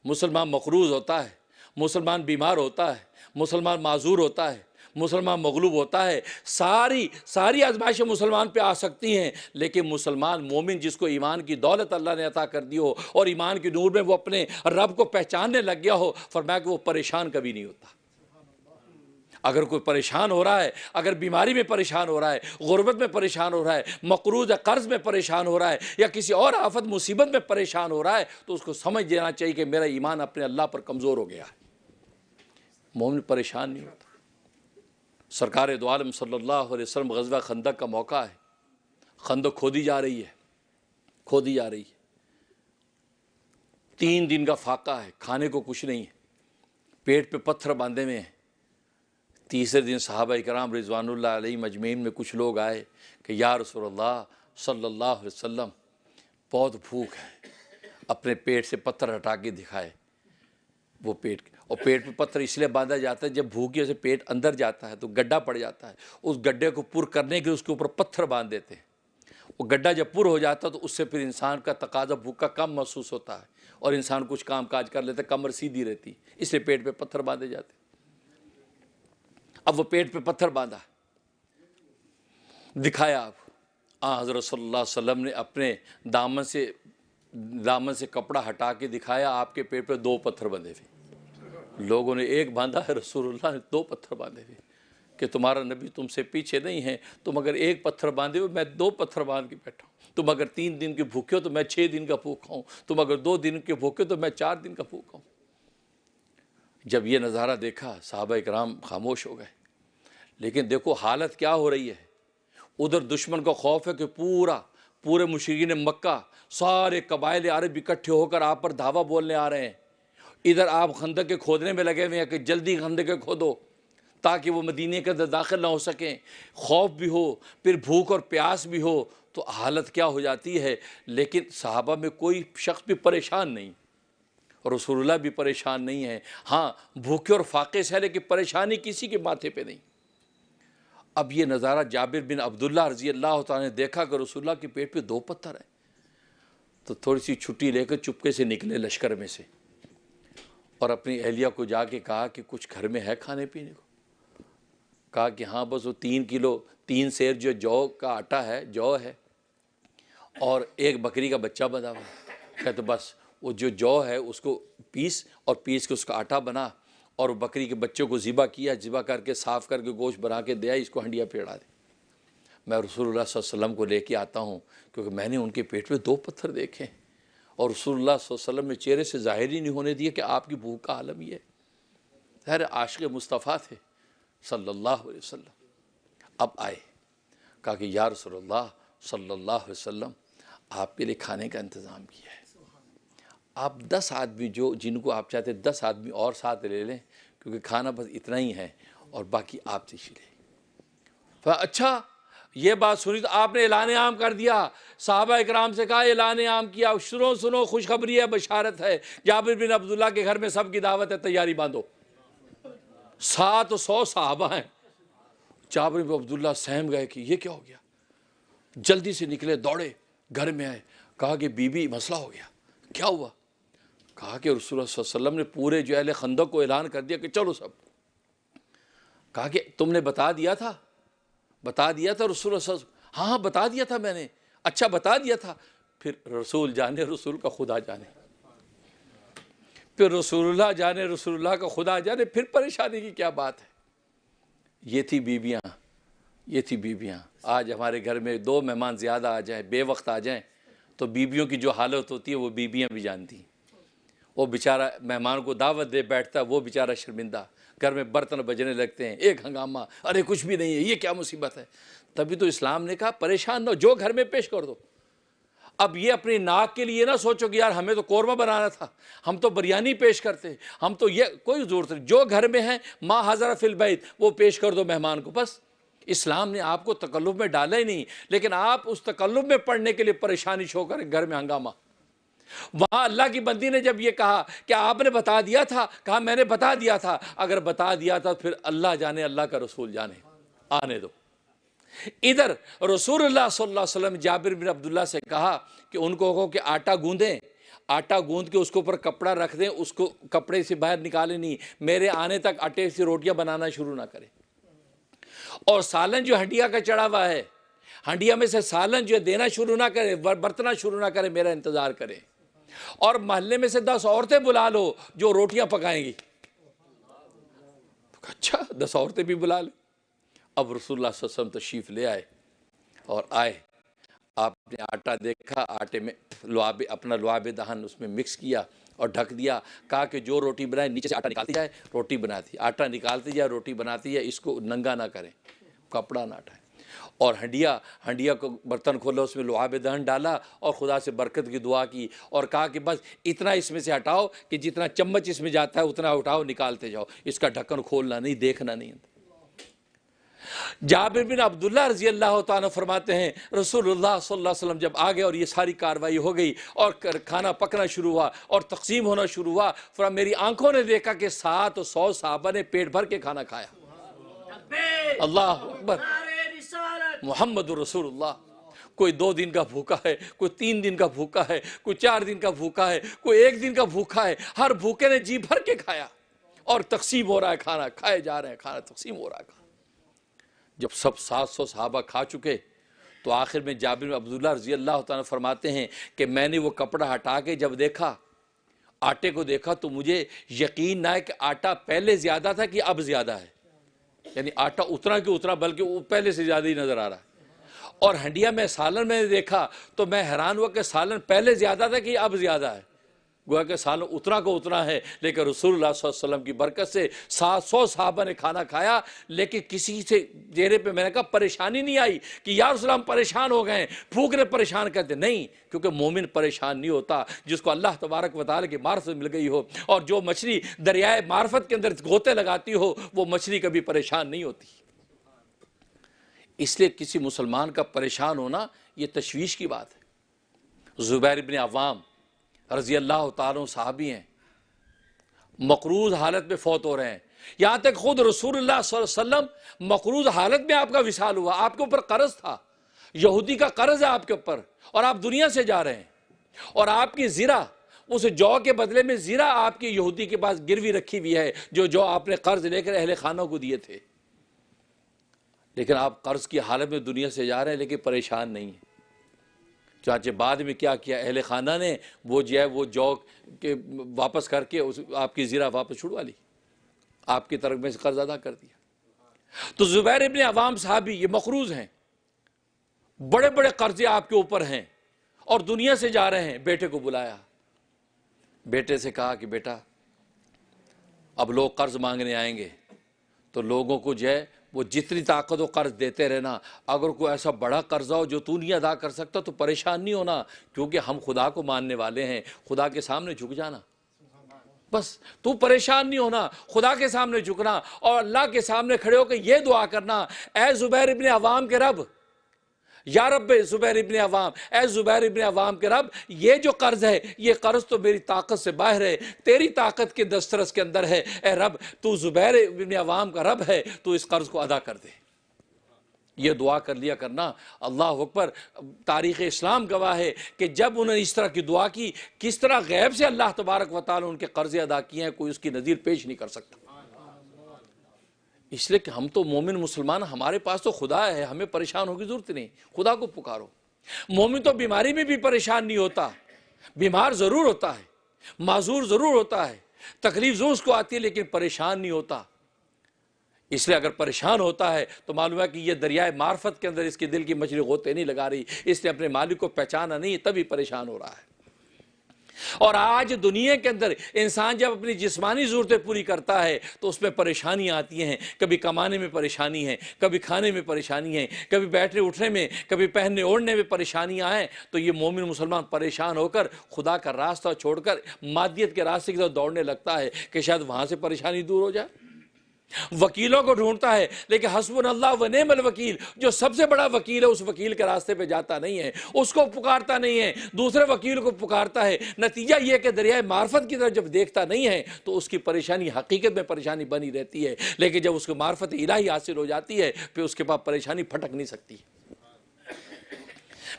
مسلمان مقروض ہوتا ہے، مسلمان بیمار ہوتا ہے، مسلمان معذور ہوتا ہے، مسلمان مغلوب ہوتا ہے، ساری آزمائشیں مسلمان پہ آ سکتی ہیں، لیکن مسلمان مومن جس کو ایمان کی دولت اللہ نے عطا کر دی ہو اور ایمان کی نور میں وہ اپنے رب کو پہچاننے لگ گیا ہو، فرمایا کہ وہ پریشان کبھی نہیں ہوتا۔ اگر کوئی پریشان ہو رہا ہے، اگر بیماری میں پریشان ہو رہا ہے، غربت میں پریشان ہو رہا ہے، مقروض قرض میں پریشان ہو رہا ہے، یا کسی اور آفت مصیبت میں پریشان ہو رہا ہے، تو اس کو سمجھ لینا چاہیے کہ میرا ایمان اپنے اللہ پر کمزور ہو گیا ہے۔ مومن پریشان نہیں ہوتا۔ سرکار دو عالم صلی اللہ علیہ وسلم غزوہ خندق کا موقع ہے، خندق کھودی جا رہی ہے، 3 دن کا فاقہ ہے، کھانے کو کچھ نہیں ہے، پیٹ پہ پتھر باندھے ہوئے ہیں۔ تیسرے دن صحابہ کرام رضوان اللہ علیہ مجمعین میں کچھ لوگ آئے کہ یا رسول اللہ صلی اللہ علیہ وسلم بہت بھوک ہے، اپنے پیٹ سے پتھر ہٹا کے دکھائے۔ وہ پیٹ پہ پتھر اس لیے باندھا جاتا ہے، جب بھوک کی وجہ سے پیٹ اندر جاتا ہے تو گڈھا پڑ جاتا ہے، اس گڈھے کو پر کرنے کے لیے اس کے اوپر پتھر باندھ دیتے ہیں۔ وہ گڈھا جب پر ہو جاتا ہے تو اس سے پھر انسان کا تقاضا بھوک کا کم محسوس ہوتا ہے، اور انسان کچھ کام کاج کر لیتا ہے، کمر سیدھی رہتی، اس لیے پیٹ پہ پتھر باندھے جاتے۔ اب وہ پیٹ پہ پتھر باندھا، دکھایا۔ اب حضرت صلی اللہ علیہ وسلم نے اپنے دامن سے کپڑا ہٹا کے دکھایا، آپ کے پیٹ پہ 2 پتھر بندھے ہوئے۔ لوگوں نے 1 باندھا ہے، رسول اللہ نے 2 پتھر باندھے ہوئے کہ تمہارا نبی تم سے پیچھے نہیں ہے، تم اگر 1 پتھر باندھے ہو میں 2 پتھر باندھ کے بیٹھا ہوں، تم اگر 3 دن کے بھوکے ہو تو میں 6 دن کا بھوکا ہوں، تم اگر 2 دن کے بھوکے تو میں 4 دن کا بھوکا ہوں۔ جب یہ نظارہ دیکھا صحابہ کرام خاموش ہو گئے۔ لیکن دیکھو حالت کیا ہو رہی ہے، ادھر دشمن کا خوف ہے کہ پورے مشرکین مکہ، سارے قبائل عرب اکٹھے ہو کر آپ پر دھاوا بولنے آ رہے ہیں، ادھر آپ خندق کے کھودنے میں لگے ہوئے ہیں کہ جلدی خندق کے کھودو تاکہ وہ مدینے کے اندر داخل نہ ہو سکیں، خوف بھی ہو، پھر بھوک اور پیاس بھی ہو، تو حالت کیا ہو جاتی ہے۔ لیکن صحابہ میں کوئی شخص بھی پریشان نہیں، اور رسول اللہ بھی پریشان نہیں ہے۔ ہاں بھوکے اور فاقے سے ہے، لیکن پریشانی کسی کے ماتھے پہ نہیں۔ اب یہ نظارہ جابر بن عبداللہ رضی اللہ تعالیٰ نے دیکھا کہ رسول اللہ کے پیٹ پہ 2 پتھر ہیں، تو تھوڑی سی چھٹی لے کر چپکے سے نکلے لشکر میں سے، اور اپنی اہلیہ کو جا کے کہا کہ کچھ گھر میں ہے کھانے پینے کو؟ کہا کہ ہاں بس وہ 3 کلو 3 سیر جو جو کا آٹا ہے، جو ہے، اور 1 بکری کا بچہ بنا ہوا ہے۔ کہتے بس وہ جو ہے اس کو پیس کے اس کا آٹا بنا، اور بکری کے بچوں کو ذبح کیا، ذبح کر کے صاف کر کے گوشت بنا کے دیا، اس کو ہنڈیا پہ اڑا دے، میں رسول اللہ صلی اللہ علیہ وسلم کو لے کے آتا ہوں، کیونکہ میں نے ان کے پیٹ پہ 2 پتھر دیکھے، اور رسول اللہ صلی اللہ علیہ وسلم نے چہرے سے ظاہر ہی نہیں ہونے دیا کہ آپ کی بھوک کا عالم یہ ہے۔ ظاہر عاشق مصطفیٰ تھے صلی اللہ علیہ وسلم۔ اب آئے، کہا کہ یا رسول اللہ صلی اللہ علیہ وسلم آپ کے لیے کھانے کا انتظام کیا ہے، آپ 10 آدمی جن کو آپ چاہتے 10 آدمی اور ساتھ لے لیں، کیونکہ کھانا بس اتنا ہی ہے، اور باقی آپ تشریف لیں۔ اچھا یہ بات سنی تو آپ نے اعلان عام کر دیا، صحابہ اکرام سے کہا اعلان عام کیا، سنو خوشخبری ہے، بشارت ہے، جابر بن عبداللہ کے گھر میں سب کی دعوت ہے، تیاری باندھو۔ 700 صحابہ ہیں۔ جابر بن عبداللہ سہم گئے کہ یہ کیا ہو گیا، جلدی سے نکلے، دوڑے گھر میں آئے، کہا کہ بی بی مسئلہ ہو گیا، کیا ہوا؟ کہا کہ رسول اللہ صلی اللہ علیہ وسلم نے پورے اہل خندق کو اعلان کر دیا کہ چلو سب۔ کہا کہ تم نے بتا دیا تھا بتا دیا تھا رسول اللہ صلی اللہ علیہ وسلم؟ ہاں بتا دیا تھا میں نے. اچھا بتا دیا تھا. پھر رسول جانے رسول کا خدا جانے. پھر رسول اللہ جانے رسول اللہ کا خدا جانے. پھر پریشانی کی کیا بات ہے؟ یہ تھی بیویاں، یہ تھی بیویاں. آج ہمارے گھر میں 2 مہمان زیادہ آ جائیں، بے وقت آ جائیں، تو بیویوں کی جو حالت ہوتی ہے وہ بیویاں بھی جانتی ہیں. وہ بیچارہ مہمان کو دعوت دے بیٹھتا ہے، وہ بیچارہ شرمندہ، گھر میں برتن بجنے لگتے ہیں، ایک ہنگامہ، ارے کچھ بھی نہیں ہے، یہ کیا مصیبت ہے. تبھی تو اسلام نے کہا پریشان نہ ہو، جو گھر میں پیش کر دو. اب یہ اپنی ناک کے لیے نہ سوچو کہ یار ہمیں تو قورمہ بنانا تھا، ہم تو بریانی پیش کرتے، ہم تو یہ، کوئی ضرورت نہیں. جو گھر میں ہے ما حضر فی البیت وہ پیش کر دو مہمان کو. بس اسلام نے آپ کو تکلف میں ڈالا ہی نہیں، لیکن آپ اس تکلف میں پڑنے کے لیے پریشانی چھو کر گھر میں ہنگامہ. وہاں اللہ کی بندی نے جب یہ کہا کہ آپ نے بتا دیا تھا، کہا میں نے بتا دیا تھا. اگر بتا دیا تھا پھر اللہ جانے اللہ کا رسول جانے، آنے دو. ادھر رسول اللہ صلی اللہ علیہ وسلم جابر بن عبداللہ سے کہا کہ ان کو کہو کہ آٹا گوندیں، آٹا گوند کے اس کے اوپر کپڑا رکھ دیں، اس کو کپڑے سے باہر نکالے نہیں، میرے آنے تک آٹے سے روٹیاں بنانا شروع نہ کریں. اور سالن جو ہنڈیا کا چڑھا ہوا ہے، ہنڈیا میں سے سالن جو دینا شروع نہ کرے، برتنا شروع نہ کرے، میرا انتظار کرے. اور محلے میں سے 10 عورتیں بلا لو جو روٹیاں پکائیں گی. اچھا 10 عورتیں بھی بلا لیں. اب رسول اللہ صلی اللہ علیہ وسلم تشریف لے آئے اور آئے. آپ نے آٹا دیکھا، آٹے میں اپنا لعاب دہن اس میں مکس کیا اور ڈھک دیا. کہا کہ جو روٹی بنائے نیچے سے آٹا نکالتی جائے، روٹی بناتی، آٹا نکالتی جائے، روٹی بناتی ہے. اس کو ننگا نہ کریں، کپڑا نہ ہٹائیں. اور ہنڈیا کو برتن کھولا، اس میں لعاب دہن ڈالا اور خدا سے برکت کی دعا کی اور کہا کہ بس اتنا اس میں سے ہٹاؤ کہ جتنا چمچ اس میں جاتا ہے اتنا اٹھاؤ، نکالتے جاؤ. اس کا ڈھکن کھولنا نہیں، دیکھنا نہیں. جابر بن عبداللہ رضی اللہ تعالیٰ فرماتے ہیں رسول اللہ صلی اللہ علیہ وسلم جب آگے اور یہ ساری کاروائی ہو گئی اور کھانا پکنا شروع ہوا اور تقسیم ہونا شروع ہوا، میری آنکھوں نے دیکھا کہ 700 صحابہ نے پیٹ بھر کے کھانا کھایا. اللہ اکبر، محمد رسول اللہ. کوئی 2 دن کا بھوکا ہے، کوئی 3 دن کا بھوکا ہے، کوئی 4 دن کا بھوکا ہے، کوئی 1 دن کا بھوکا ہے. ہر بھوکے نے جی بھر کے کھایا اور تقسیم ہو رہا ہے کھانا، کھائے جا رہے ہیں، کھانا تقسیم ہو رہا ہے. جب سب 700 صحابہ کھا چکے تو آخر میں جابر بن عبداللہ رضی اللہ تعالیٰ فرماتے ہیں کہ میں نے وہ کپڑا ہٹا کے جب دیکھا، آٹے کو دیکھا، تو مجھے یقین نہ ہے کہ آٹا پہلے زیادہ تھا کہ اب زیادہ ہے. یعنی آٹا اتنا کہ اتنا، بلکہ وہ پہلے سے زیادہ ہی نظر آ رہا ہے. اور ہنڈیا میں سالن میں نے دیکھا تو میں حیران ہوا کہ سالن پہلے زیادہ تھا کہ اب زیادہ ہے. گویا کہ سالن اتنا کو اتنا ہے، لیکن رسول اللہ صلی اللہ علیہ وسلم کی برکت سے 700 صحابہ نے کھانا کھایا. لیکن کسی سے چہرے پہ میں نے کہا پریشانی نہیں آئی کہ یا رسول اللہ ہم پریشان ہو گئے، بھوک نے پریشان کرتے. نہیں، کیونکہ مومن پریشان نہیں ہوتا. جس کو اللہ تبارک و تعالیٰ کی معرفت مل گئی ہو، اور جو مچھلی دریائے معرفت کے اندر غوطے لگاتی ہو، وہ مچھلی کبھی پریشان نہیں ہوتی. اس لیے کسی مسلمان کا پریشان ہونا یہ تشویش کی بات ہے. زبیر بن عوام رضی اللہ تعالیٰ صحابی ہیں، مقروض حالت میں فوت ہو رہے ہیں. یہاں تک خود رسول اللہ صلی اللہ علیہ وسلم مقروض حالت میں آپ کا وصال ہوا. آپ کے اوپر قرض تھا، یہودی کا قرض ہے آپ کے اوپر، اور آپ دنیا سے جا رہے ہیں. اور آپ کی زرہ، اس جو کے بدلے میں زرہ آپ کی یہودی کے پاس گروی رکھی ہوئی ہے، جو آپ نے قرض لے کر اہل خانہ کو دیے تھے. لیکن آپ قرض کی حالت میں دنیا سے جا رہے ہیں، لیکن پریشان نہیں ہیں. چانچہ بعد میں کیا کیا اہل خانہ نے، وہ جو ہے وہ جو کے واپس کر کے آپ کی زرہ واپس چھڑوا لی، آپ کی طرف میں سے قرض ادا کر دیا. تو زبیر ابن عوام صحابی یہ مقروض ہیں، بڑے بڑے قرضے آپ کے اوپر ہیں اور دنیا سے جا رہے ہیں. بیٹے کو بلایا، بیٹے سے کہا کہ بیٹا اب لوگ قرض مانگنے آئیں گے تو لوگوں کو جو ہے وہ جتنی طاقت و قرض دیتے رہنا. اگر کوئی ایسا بڑا قرضہ ہو جو تو نہیں ادا کر سکتا تو پریشان نہیں ہونا، کیونکہ ہم خدا کو ماننے والے ہیں. خدا کے سامنے جھک جانا، بس تو پریشان نہیں ہونا، خدا کے سامنے جھکنا اور اللہ کے سامنے کھڑے ہو کے یہ دعا کرنا، اے زبیر ابن عوام کے رب، یا رب زبیر ابن عوام، اے زبیر ابن عوام کے رب، یہ جو قرض ہے یہ قرض تو میری طاقت سے باہر ہے، تیری طاقت کے دسترس کے اندر ہے. اے رب تو زبیر ابن عوام کا رب ہے، تو اس قرض کو ادا کر دے. یہ دعا کر لیا کرنا. اللہ اکبر. تاریخ اسلام گواہ ہے کہ جب انہوں نے اس طرح کی دعا کی، کس طرح غیب سے اللہ تبارک و تعالی ان کے قرض ادا کیے ہیں، کوئی اس کی نظیر پیش نہیں کر سکتا. اس لیے کہ ہم تو مومن مسلمان، ہمارے پاس تو خدا ہے، ہمیں پریشان ہونے کی ضرورت نہیں، خدا کو پکارو۔ مومن تو بیماری میں بھی پریشان نہیں ہوتا، بیمار ضرور ہوتا ہے، معذور ضرور ہوتا ہے، تکلیف ضرور اس کو آتی ہے، لیکن پریشان نہیں ہوتا۔ اس لیے اگر پریشان ہوتا ہے تو معلوم ہے کہ یہ دریائے معرفت کے اندر اس کے دل کی مچھلی غوطے نہیں لگا رہی، اس نے اپنے مالک کو پہچانا نہیں، تبھی پریشان ہو رہا ہے۔ اور آج دنیا کے اندر انسان جب اپنی جسمانی ضرورتیں پوری کرتا ہے تو اس میں پریشانیاں آتی ہیں، کبھی کمانے میں پریشانی ہے، کبھی کھانے میں پریشانی ہے، کبھی بیٹھنے اٹھنے میں، کبھی پہننے اوڑھنے میں پریشانیاں ہیں۔ تو یہ مومن مسلمان پریشان ہو کر خدا کا راستہ چھوڑ کر مادیت کے راستے کی طرف دوڑنے لگتا ہے کہ شاید وہاں سے پریشانی دور ہو جائے۔ وکیلوں کو ڈھونڈتا ہے، لیکن حسبنا اللہ و نعم الوکیل، جو سب سے بڑا وکیل ہے اس وکیل کے راستے پہ جاتا نہیں ہے، اس کو پکارتا نہیں ہے، دوسرے وکیل کو پکارتا ہے۔ نتیجہ یہ کہ دریائے معرفت کی طرف جب دیکھتا نہیں ہے تو اس کی پریشانی حقیقت میں پریشانی بنی رہتی ہے، لیکن جب اس کو معرفت الہی حاصل ہو جاتی ہے پھر اس کے پاس پریشانی پھٹک نہیں سکتی،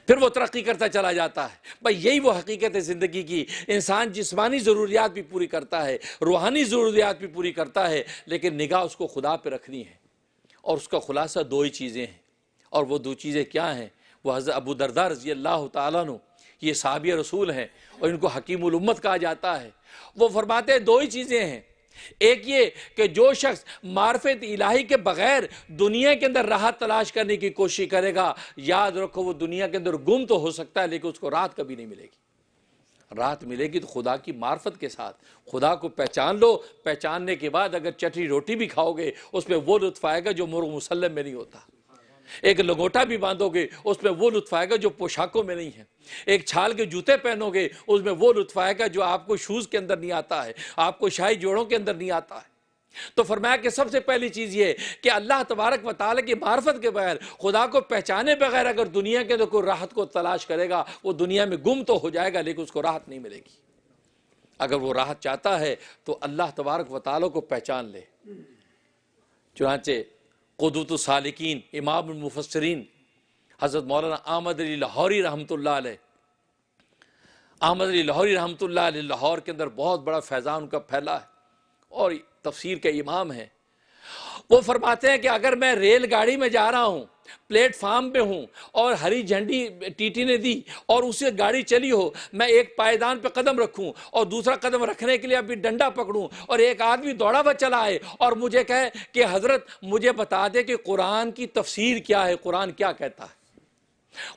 پھر وہ ترقی کرتا چلا جاتا ہے۔ بھائی یہی وہ حقیقت ہے زندگی کی، انسان جسمانی ضروریات بھی پوری کرتا ہے، روحانی ضروریات بھی پوری کرتا ہے، لیکن نگاہ اس کو خدا پہ رکھنی ہے، اور اس کا خلاصہ دو ہی چیزیں ہیں، اور وہ دو چیزیں کیا ہیں؟ وہ حضرت ابو درداء رضی اللہ تعالیٰ عنہ، یہ صحابی رسول ہیں اور ان کو حکیم الامت کہا جاتا ہے، وہ فرماتے ہیں دو ہی چیزیں ہیں۔ ایک یہ کہ جو شخص معرفت الہی کے بغیر دنیا کے اندر راحت تلاش کرنے کی کوشش کرے گا، یاد رکھو وہ دنیا کے اندر گم تو ہو سکتا ہے لیکن اس کو راحت کبھی نہیں ملے گی۔ راحت ملے گی تو خدا کی معرفت کے ساتھ، خدا کو پہچان لو، پہچاننے کے بعد اگر چٹنی روٹی بھی کھاؤ گے اس میں وہ لطف آئے گا جو مرغ مسلم میں نہیں ہوتا، ایک لنگوٹا بھی باندھو گے اس میں وہ لطف آئے گا جو پوشاکوں میں نہیں ہے، ایک چھال کے جوتے پہنو گے اس میں وہ لطف آئے گا جو آپ کو شوز کے اندر نہیں آتا ہے، آپ کو شاہی جوڑوں کے اندر نہیں آتا ہے۔ تو فرمایا کہ سب سے پہلی چیز یہ کہ اللہ تبارک و تعالیٰ کی معرفت کے بغیر، خدا کو پہچانے بغیر اگر دنیا کے اندر کوئی راحت کو تلاش کرے گا وہ دنیا میں گم تو ہو جائے گا لیکن اس کو راحت نہیں ملے گی۔ اگر وہ راحت چاہتا ہے تو اللہ تبارک و تعالیٰ کو پہچان لے۔ چنانچہ قدوۃ السالکین، امام المفسرین حضرت مولانا احمد علی لاہوری رحمۃ اللہ علیہ، احمد علی لاہوری رحمۃ اللہ علیہ لاہور کے اندر بہت بڑا فیضان ان کا پھیلا ہے اور تفسیر کے امام ہیں۔ وہ فرماتے ہیں کہ اگر میں ریل گاڑی میں جا رہا ہوں، پلیٹ فارم پہ ہوں اور ہری جھنڈی ٹی ٹی نے دی اور اسے گاڑی چلی ہو، میں ایک پائیدان پہ قدم رکھوں اور دوسرا قدم رکھنے کے لیے ابھی ڈنڈا پکڑوں اور ایک آدمی دوڑا ہوا چلا آئے اور مجھے کہے کہ حضرت مجھے بتا دے کہ قرآن کی تفسیر کیا ہے، قرآن کیا کہتا ہے،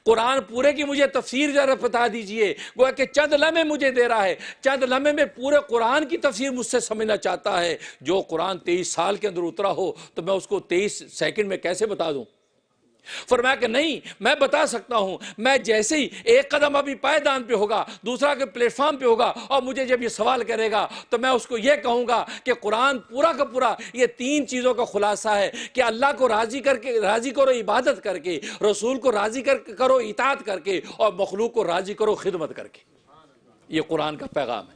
قرآن پورے کی مجھے تفسیر ذرا بتا دیجئے، گویا کہ چند لمحے مجھے دے رہا ہے، چند لمحے میں پورے قرآن کی تفسیر مجھ سے سمجھنا چاہتا ہے۔ جو قرآن 23 سال کے اندر اترا ہو تو میں اس کو 23 سیکنڈ میں کیسے بتا دوں؟ فرمایا کہ نہیں، میں بتا سکتا ہوں، میں جیسے ہی ایک قدم ابھی پائیدان پہ ہوگا، دوسرا کے پلیٹ فارم پہ ہوگا اور مجھے جب یہ سوال کرے گا تو میں اس کو یہ کہوں گا کہ قرآن پورا کا پورا یہ تین چیزوں کا خلاصہ ہے کہ اللہ کو راضی کرو عبادت کر کے، رسول کو راضی کرو اطاعت کر کے، اور مخلوق کو راضی کرو خدمت کر کے۔ یہ قرآن کا پیغام ہے،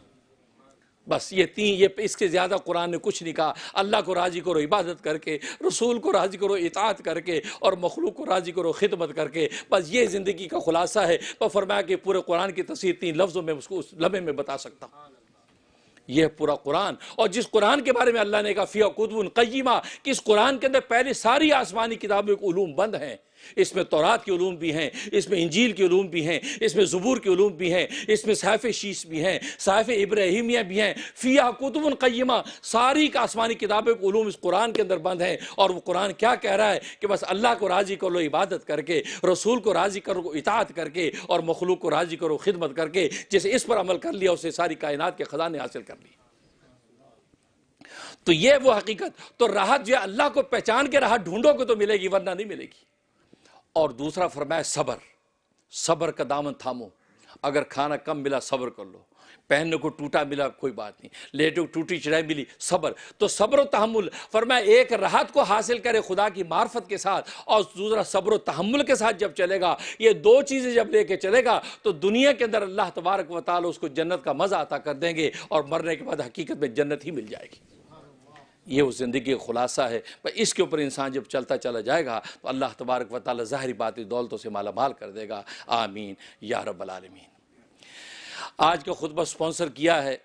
بس یہ تین، یہ اس کے زیادہ قرآن نے کچھ نہیں کہا۔ اللہ کو راضی کرو عبادت کر کے، رسول کو راضی کرو اطاعت کر کے، اور مخلوق کو راضی کرو خدمت کر کے، بس یہ زندگی کا خلاصہ ہے۔ پر فرمایا کہ پورے قرآن کی تفسیر 3 لفظوں میں اس کو اس لمحے میں بتا سکتا ہوں۔ یہ پورا قرآن، اور جس قرآن کے بارے میں اللہ نے کہا فیہا کتب قیمہ، کہ اس قرآن کے اندر پہلے ساری آسمانی کتابوں کے علوم بند ہیں، اس میں تورات کے علوم بھی ہیں، اس میں انجیل کے علوم بھی ہیں، اس میں زبور کے علوم بھی ہیں، اس میں صحائف شیش بھی ہیں، صحائف ابراہیمیہ بھی ہیں، فیہا کتب قیمہ، ساری آسمانی کتابوں کے علوم اس قرآن کے اندر بند ہیں۔ اور وہ قرآن کیا کہہ رہا ہے کہ بس اللہ کو راضی کرو عبادت کر کے، رسول کو راضی کرو اطاعت کر کے، اور مخلوق کو راضی کرو خدمت کر کے۔ جسے اس پر عمل کر لیا اسے ساری کائنات کے خزانے حاصل کر لی۔ تو یہ وہ حقیقت، تو راحت جو ہے اللہ کو پہچان کے راحت ڈھونڈو گے تو ملے گی، ورنہ نہیں ملے گی۔ اور دوسرا فرمایا صبر، صبر کا دامن تھامو، اگر کھانا کم ملا صبر کر لو، پہننے کو ٹوٹا ملا کوئی بات نہیں، لیٹو ٹوٹی چڑھائی ملی صبر۔ تو صبر و تحمل، فرمایا ایک راحت کو حاصل کرے خدا کی معرفت کے ساتھ، اور دوسرا صبر و تحمل کے ساتھ جب چلے گا، یہ دو چیزیں جب لے کے چلے گا تو دنیا کے اندر اللہ تبارک و تعالی اس کو جنت کا مزہ عطا کر دیں گے، اور مرنے کے بعد حقیقت میں جنت ہی مل جائے گی۔ یہ وہ زندگی کا خلاصہ ہے۔ اس کے اوپر انسان جب چلتا چلا جائے گا تو اللہ تبارک و تعالی ظاہری باطنی دولتوں سے مالا مال کر دے گا۔ آمین یا رب العالمین۔ آج کا خطبہ سپانسر کیا ہے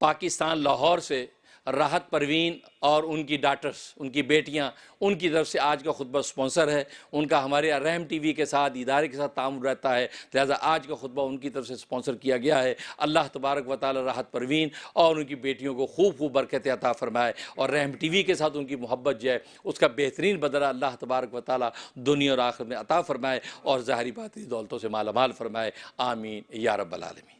پاکستان لاہور سے راحت پروین اور ان کی ڈاٹرز، ان کی بیٹیاں، ان کی طرف سے آج کا خطبہ سپانسر ہے۔ ان کا ہمارے رحم ٹی وی کے ساتھ، ادارے کے ساتھ تعامل رہتا ہے، لہذا آج کا خطبہ ان کی طرف سے سپانسر کیا گیا ہے۔ اللہ تبارک و تعالی راحت پروین اور ان کی بیٹیوں کو خوب خوب برکت عطا فرمائے، اور رحم ٹی وی کے ساتھ ان کی محبت جو ہے اس کا بہترین بدلہ اللہ تبارک و تعالی دنیا اور آخرت میں عطا فرمائے، اور ظاہری باطنی دولتوں سے مالا مال فرمائے۔ آمین یا رب العالمین۔